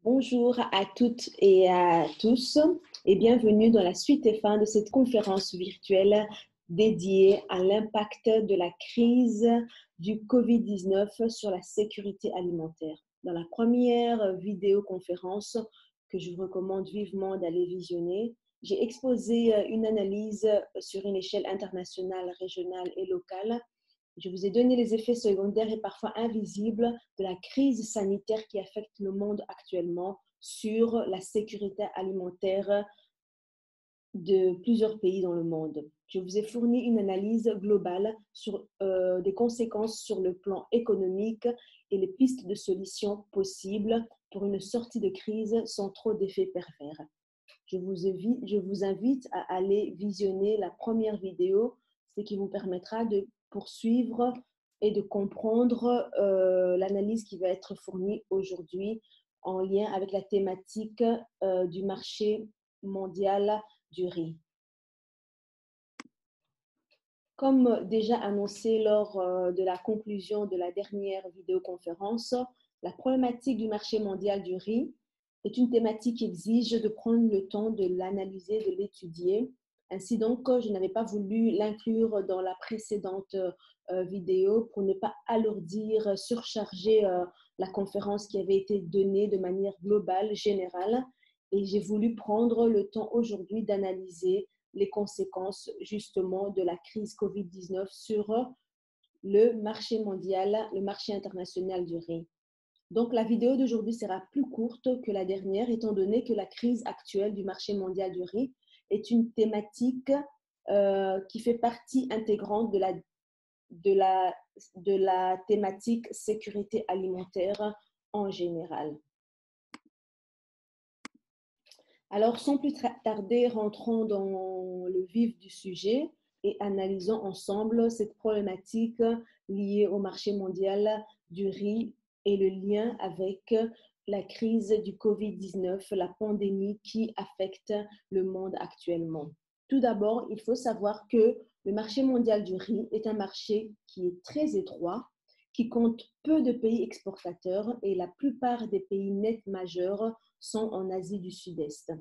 Bonjour à toutes et à tous et bienvenue dans la suite et fin de cette conférence virtuelle dédiée à l'impact de la crise du Covid-19 sur la sécurité alimentaire. Dans la première vidéoconférence que je vous recommande vivement d'aller visionner, j'ai exposé une analyse sur une échelle internationale, régionale et locale. Je vous ai donné les effets secondaires et parfois invisibles de la crise sanitaire qui affecte le monde actuellement sur la sécurité alimentaire de plusieurs pays dans le monde. Je vous ai fourni une analyse globale sur des conséquences sur le plan économique et les pistes de solutions possibles pour une sortie de crise sans trop d'effets pervers. Je vous invite à aller visionner la première vidéo, ce qui vous permettra de poursuivre et de comprendre l'analyse qui va être fournie aujourd'hui en lien avec la thématique du marché mondial du riz. Comme déjà annoncé lors de la conclusion de la dernière vidéoconférence, la problématique du marché mondial du riz est une thématique qui exige de prendre le temps de l'analyser, de l'étudier. Ainsi donc, je n'avais pas voulu l'inclure dans la précédente vidéo pour ne pas alourdir, surcharger la conférence qui avait été donnée de manière globale, générale. Et j'ai voulu prendre le temps aujourd'hui d'analyser les conséquences justement de la crise Covid-19 sur le marché mondial, le marché international du riz. Donc, la vidéo d'aujourd'hui sera plus courte que la dernière, étant donné que la crise actuelle du marché mondial du riz est une thématique qui fait partie intégrante de la thématique sécurité alimentaire en général. Alors, sans plus tarder, rentrons dans le vif du sujet et analysons ensemble cette problématique liée au marché mondial du riz et le lien avec la crise du Covid-19, la pandémie qui affecte le monde actuellement. Tout d'abord, il faut savoir que le marché mondial du riz est un marché qui est très étroit, qui compte peu de pays exportateurs et la plupart des pays nets majeurs sont en Asie du Sud-Est.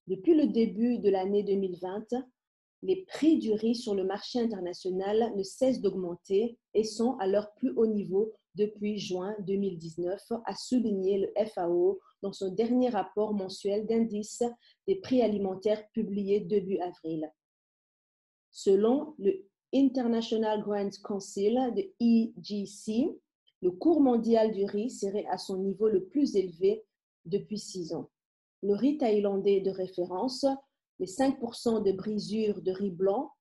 Depuis le début de l'année 2020, les prix du riz sur le marché international ne cessent d'augmenter et sont à leur plus haut niveau depuis juin 2019, a souligné le FAO dans son dernier rapport mensuel d'indice des prix alimentaires publié début avril. Selon le International Grains Council de EGC, le cours mondial du riz serait à son niveau le plus élevé depuis 6 ans. Le riz thaïlandais de référence, les 5% de brisure de riz blanc,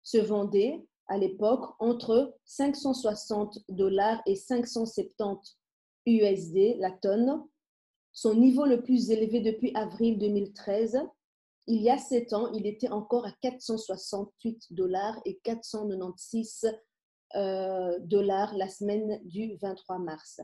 se vendait à l'époque entre 560 $ et 570 USD la tonne. Son niveau le plus élevé depuis avril 2013. Il y a 7 ans, il était encore à 468 $ et 496 $ la semaine du 23 mars.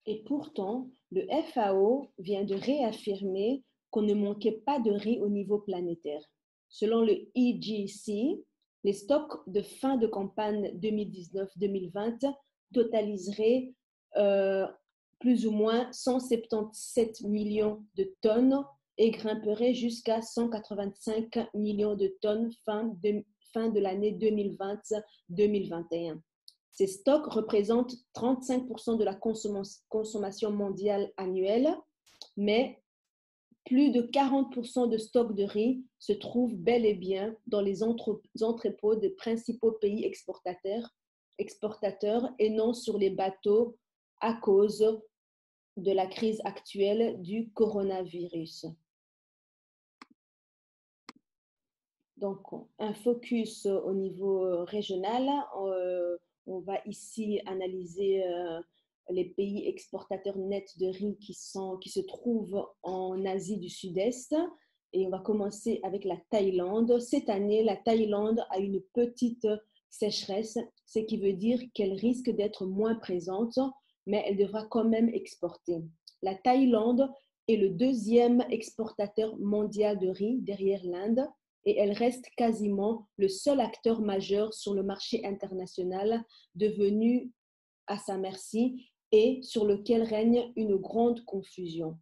Et pourtant, le FAO vient de réaffirmer qu'on ne manquait pas de riz au niveau planétaire. Selon le EGC, les stocks de fin de campagne 2019-2020 totaliseraient plus ou moins 177 millions de tonnes et grimperaient jusqu'à 185 millions de tonnes fin de l'année 2020-2021. Ces stocks représentent 35% de la consommation mondiale annuelle, mais plus de 40% de stocks de riz se trouvent bel et bien dans les entrepôts des principaux pays exportateurs et non sur les bateaux à cause de la crise actuelle du coronavirus. Donc, un focus au niveau régional. On va ici analyser les pays exportateurs nets de riz qui se trouvent en Asie du Sud-Est. Et on va commencer avec la Thaïlande. Cette année, la Thaïlande a une petite sécheresse, ce qui veut dire qu'elle risque d'être moins présente, mais elle devra quand même exporter. La Thaïlande est le deuxième exportateur mondial de riz derrière l'Inde et elle reste quasiment le seul acteur majeur sur le marché international, devenu à sa merci et sur lequel règne une grande confusion.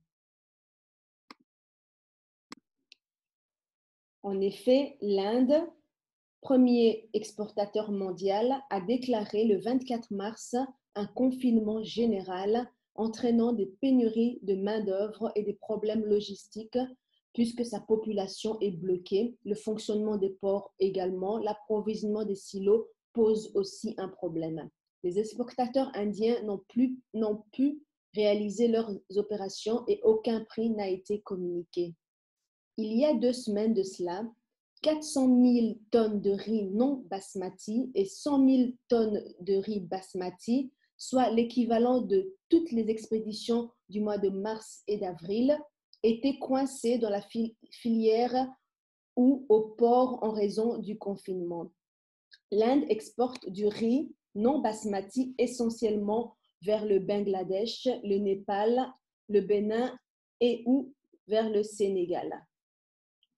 En effet, l'Inde, premier exportateur mondial, a déclaré le 24 mars un confinement général entraînant des pénuries de main-d'œuvre et des problèmes logistiques puisque sa population est bloquée. Le fonctionnement des ports également, l'approvisionnement des silos pose aussi un problème. Les exportateurs indiens n'ont pu réaliser leurs opérations et aucun prix n'a été communiqué. Il y a 2 semaines de cela, 400 000 tonnes de riz non basmati et 100 000 tonnes de riz basmati, soit l'équivalent de toutes les expéditions du mois de mars et d'avril, étaient coincées dans la filière ou au port en raison du confinement. L'Inde exporte du riz non basmati essentiellement vers le Bangladesh, le Népal, le Bénin et ou vers le Sénégal.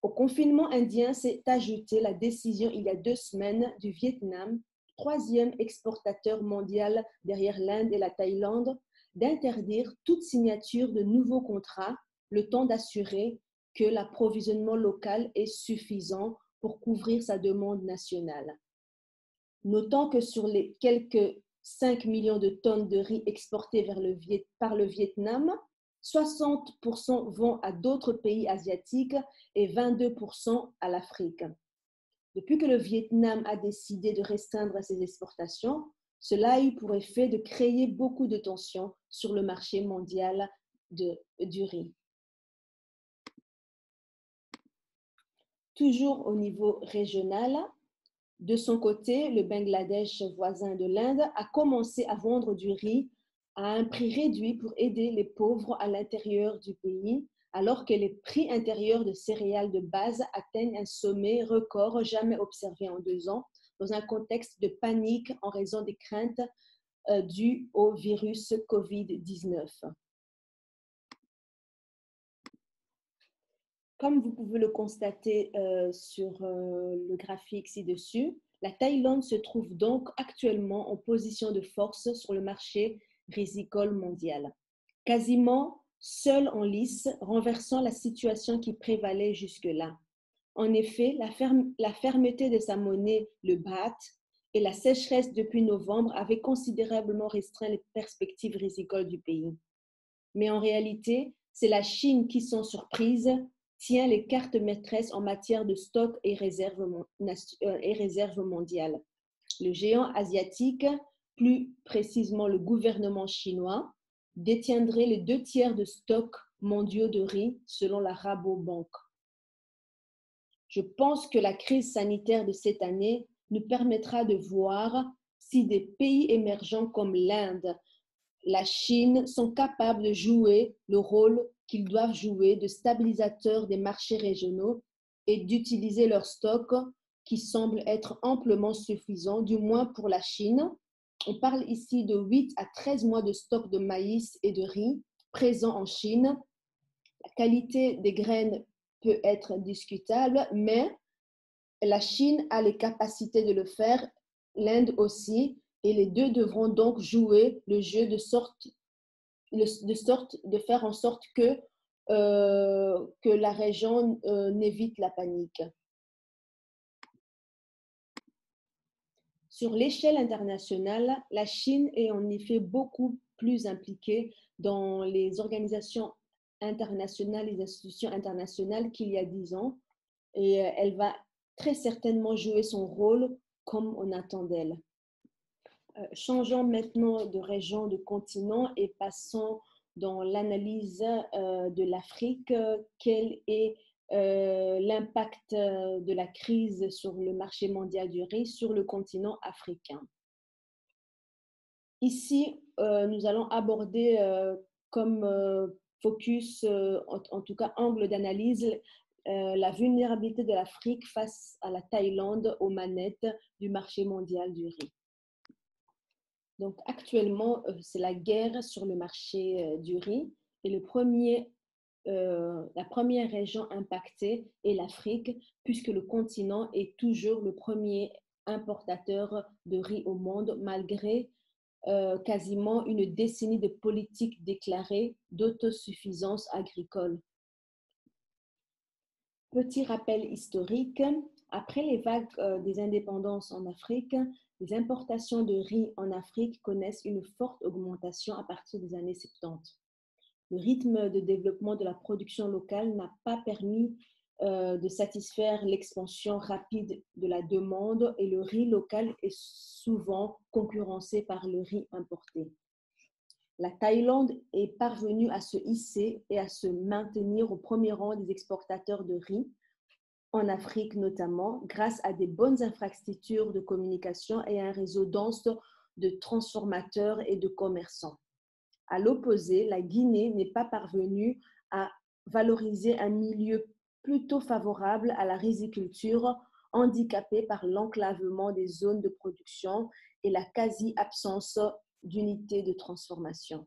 Au confinement indien s'est ajoutée la décision il y a 2 semaines du Vietnam, troisième exportateur mondial derrière l'Inde et la Thaïlande, d'interdire toute signature de nouveaux contrats, le temps d'assurer que l'approvisionnement local est suffisant pour couvrir sa demande nationale. Notons que sur les quelques 5 millions de tonnes de riz exportées par le Vietnam, 60% vont à d'autres pays asiatiques et 22% à l'Afrique. Depuis que le Vietnam a décidé de restreindre ses exportations, cela a eu pour effet de créer beaucoup de tensions sur le marché mondial du riz. Toujours au niveau régional, de son côté, le Bangladesh, voisin de l'Inde, a commencé à vendre du riz à un prix réduit pour aider les pauvres à l'intérieur du pays, alors que les prix intérieurs de céréales de base atteignent un sommet record jamais observé en 2 ans, dans un contexte de panique en raison des craintes dues au virus Covid-19. Comme vous pouvez le constater sur le graphique ci-dessus, la Thaïlande se trouve donc actuellement en position de force sur le marché rizicole mondial, quasiment seule en lice, renversant la situation qui prévalait jusque-là. En effet, la fermeté de sa monnaie, le baht, et la sécheresse depuis novembre avaient considérablement restreint les perspectives rizicoles du pays. Mais en réalité, c'est la Chine qui, sans surprise, tient les cartes maîtresses en matière de stock et réserves mondiales. Le géant asiatique, plus précisément le gouvernement chinois, détiendrait les 2/3 de stocks mondiaux de riz selon la Rabobank. Je pense que la crise sanitaire de cette année nous permettra de voir si des pays émergents comme l'Inde, la Chine sont capables de jouer le rôle qu'ils doivent jouer de stabilisateur des marchés régionaux et d'utiliser leurs stocks qui semblent être amplement suffisants, du moins pour la Chine. On parle ici de 8 à 13 mois de stock de maïs et de riz présents en Chine. La qualité des graines peut être discutable, mais la Chine a les capacités de le faire, l'Inde aussi, et les deux devront donc jouer le jeu de faire en sorte que la région n'évite la panique. Sur l'échelle internationale, la Chine est en effet beaucoup plus impliquée dans les organisations internationales, les institutions internationales qu'il y a 10 ans, et elle va très certainement jouer son rôle comme on attend d'elle. Changeons maintenant de région, de continent et passons dans l'analyse de l'Afrique. Quel est l'impact de la crise sur le marché mondial du riz sur le continent africain? Ici, nous allons aborder comme focus, en tout cas angle d'analyse, la vulnérabilité de l'Afrique face à la Thaïlande aux manettes du marché mondial du riz. Donc actuellement, c'est la guerre sur le marché du riz et la première région impactée est l'Afrique, puisque le continent est toujours le premier importateur de riz au monde, malgré quasiment une décennie de politique déclarée d'autosuffisance agricole. Petit rappel historique, après les vagues des indépendances en Afrique, les importations de riz en Afrique connaissent une forte augmentation à partir des années 70. Le rythme de développement de la production locale n'a pas permis de satisfaire l'expansion rapide de la demande et le riz local est souvent concurrencé par le riz importé. La Thaïlande est parvenue à se hisser et à se maintenir au premier rang des exportateurs de riz, en Afrique notamment, grâce à des bonnes infrastructures de communication et un réseau dense de transformateurs et de commerçants. À l'opposé, la Guinée n'est pas parvenue à valoriser un milieu plutôt favorable à la riziculture, handicapé par l'enclavement des zones de production et la quasi-absence d'unités de transformation.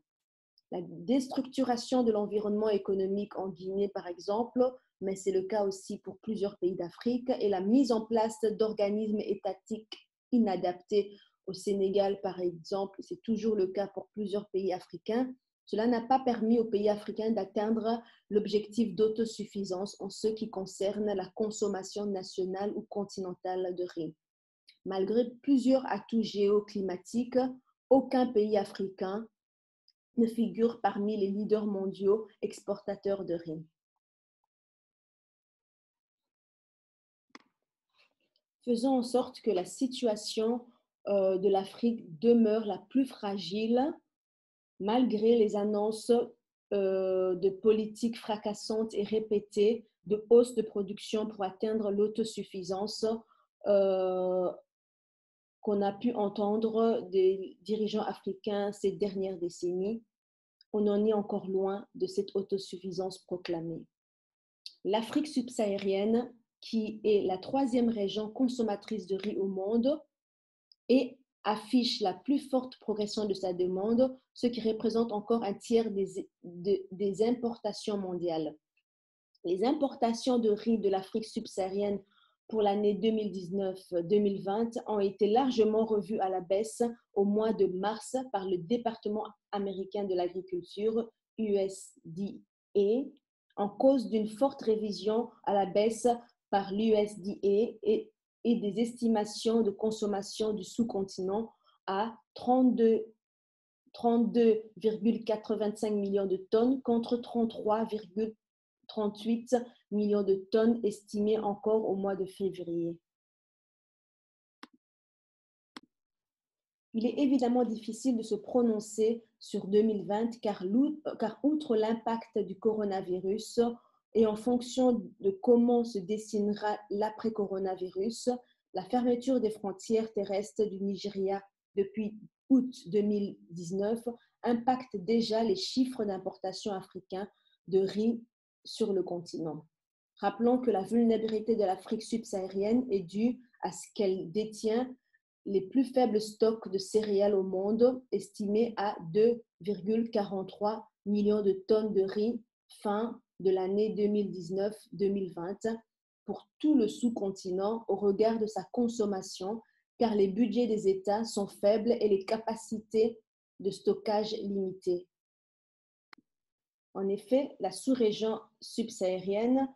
La déstructuration de l'environnement économique en Guinée, par exemple, mais c'est le cas aussi pour plusieurs pays d'Afrique, et la mise en place d'organismes étatiques inadaptés au Sénégal, par exemple, c'est toujours le cas pour plusieurs pays africains. Cela n'a pas permis aux pays africains d'atteindre l'objectif d'autosuffisance en ce qui concerne la consommation nationale ou continentale de riz. Malgré plusieurs atouts géoclimatiques, aucun pays africain ne figure parmi les leaders mondiaux exportateurs de riz. Faisons en sorte que la situation de l'Afrique demeure la plus fragile malgré les annonces de politiques fracassantes et répétées de hausse de production pour atteindre l'autosuffisance qu'on a pu entendre des dirigeants africains ces dernières décennies. On en est encore loin de cette autosuffisance proclamée. L'Afrique subsaharienne, qui est la troisième région consommatrice de riz au monde et affiche la plus forte progression de sa demande, ce qui représente encore un tiers des importations mondiales. Les importations de riz de l'Afrique subsaharienne pour l'année 2019-2020 ont été largement revues à la baisse au mois de mars par le département américain de l'agriculture, USDA, en cause d'une forte révision à la baisse par l'USDA et des estimations de consommation du sous-continent à 32,85 millions de tonnes contre 33,38 millions de tonnes estimées encore au mois de février. Il est évidemment difficile de se prononcer sur 2020 car outre l'impact du coronavirus et en fonction de comment se dessinera l'après-coronavirus, la fermeture des frontières terrestres du Nigeria depuis août 2019 impacte déjà les chiffres d'importation africains de riz sur le continent. Rappelons que la vulnérabilité de l'Afrique subsaharienne est due à ce qu'elle détient les plus faibles stocks de céréales au monde, estimés à 2,43 millions de tonnes de riz fin de l'année 2019-2020 pour tout le sous-continent au regard de sa consommation, car les budgets des États sont faibles et les capacités de stockage limitées. En effet, la sous-région subsaharienne,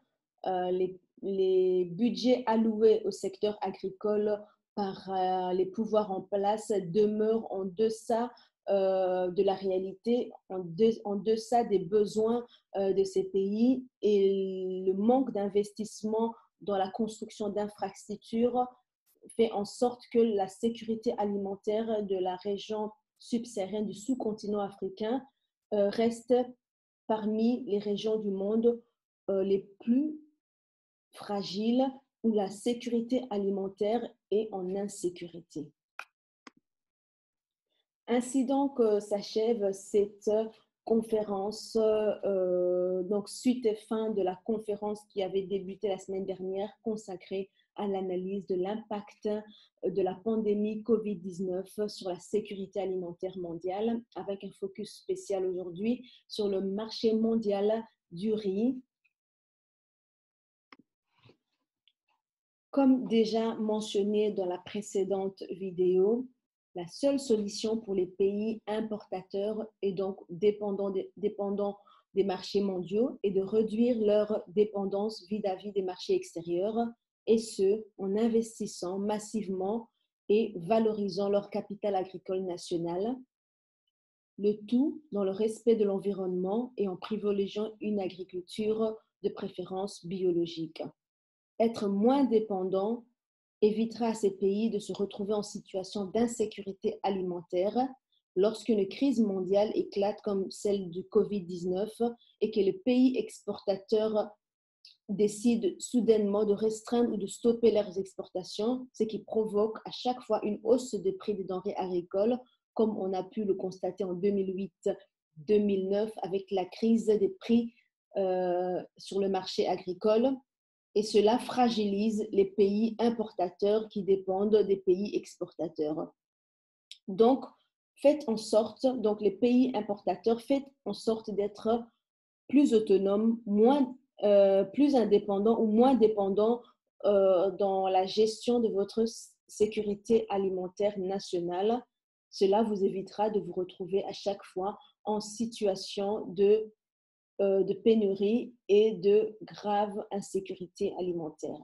les budgets alloués au secteur agricole par les pouvoirs en place demeurent en deçà de la réalité, en deçà des besoins de ces pays, et le manque d'investissement dans la construction d'infrastructures fait en sorte que la sécurité alimentaire de la région subsaharienne du sous-continent africain reste parmi les régions du monde les plus fragiles où la sécurité alimentaire est en insécurité. Ainsi donc s'achève cette conférence, donc suite et fin de la conférence qui avait débuté la semaine dernière consacrée à l'analyse de l'impact de la pandémie COVID-19 sur la sécurité alimentaire mondiale, avec un focus spécial aujourd'hui sur le marché mondial du riz. Comme déjà mentionné dans la précédente vidéo, la seule solution pour les pays importateurs et donc dépendants des marchés mondiaux est de réduire leur dépendance vis-à-vis des marchés extérieurs, et ce, en investissant massivement et valorisant leur capital agricole national, le tout dans le respect de l'environnement et en privilégiant une agriculture de préférence biologique. Être moins dépendant évitera à ces pays de se retrouver en situation d'insécurité alimentaire lorsqu'une crise mondiale éclate comme celle du Covid-19 et que les pays exportateurs décident soudainement de restreindre ou de stopper leurs exportations, ce qui provoque à chaque fois une hausse des prix des denrées agricoles, comme on a pu le constater en 2008-2009 avec la crise des prix sur le marché agricole. Et cela fragilise les pays importateurs qui dépendent des pays exportateurs. Donc, faites en sorte, donc les pays importateurs, faites en sorte d'être plus autonomes, plus indépendants ou moins dépendants dans la gestion de votre sécurité alimentaire nationale. Cela vous évitera de vous retrouver à chaque fois en situation de pénurie et de grave insécurité alimentaire.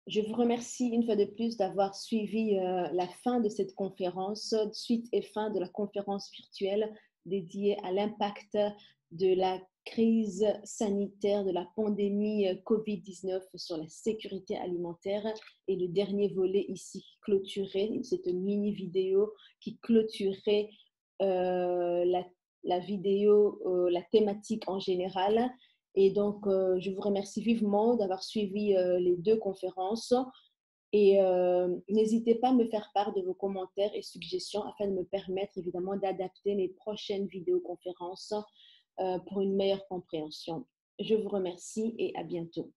Je vous remercie une fois de plus d'avoir suivi la fin de cette conférence, suite et fin de la conférence virtuelle dédiée à l'impact de la crise sanitaire de la pandémie Covid-19 sur la sécurité alimentaire, et le dernier volet ici clôturé, c'est une mini vidéo qui clôturait la vidéo, la thématique en général. Et donc, je vous remercie vivement d'avoir suivi les deux conférences, et n'hésitez pas à me faire part de vos commentaires et suggestions afin de me permettre évidemment d'adapter mes prochaines vidéoconférences pour une meilleure compréhension. Je vous remercie et à bientôt.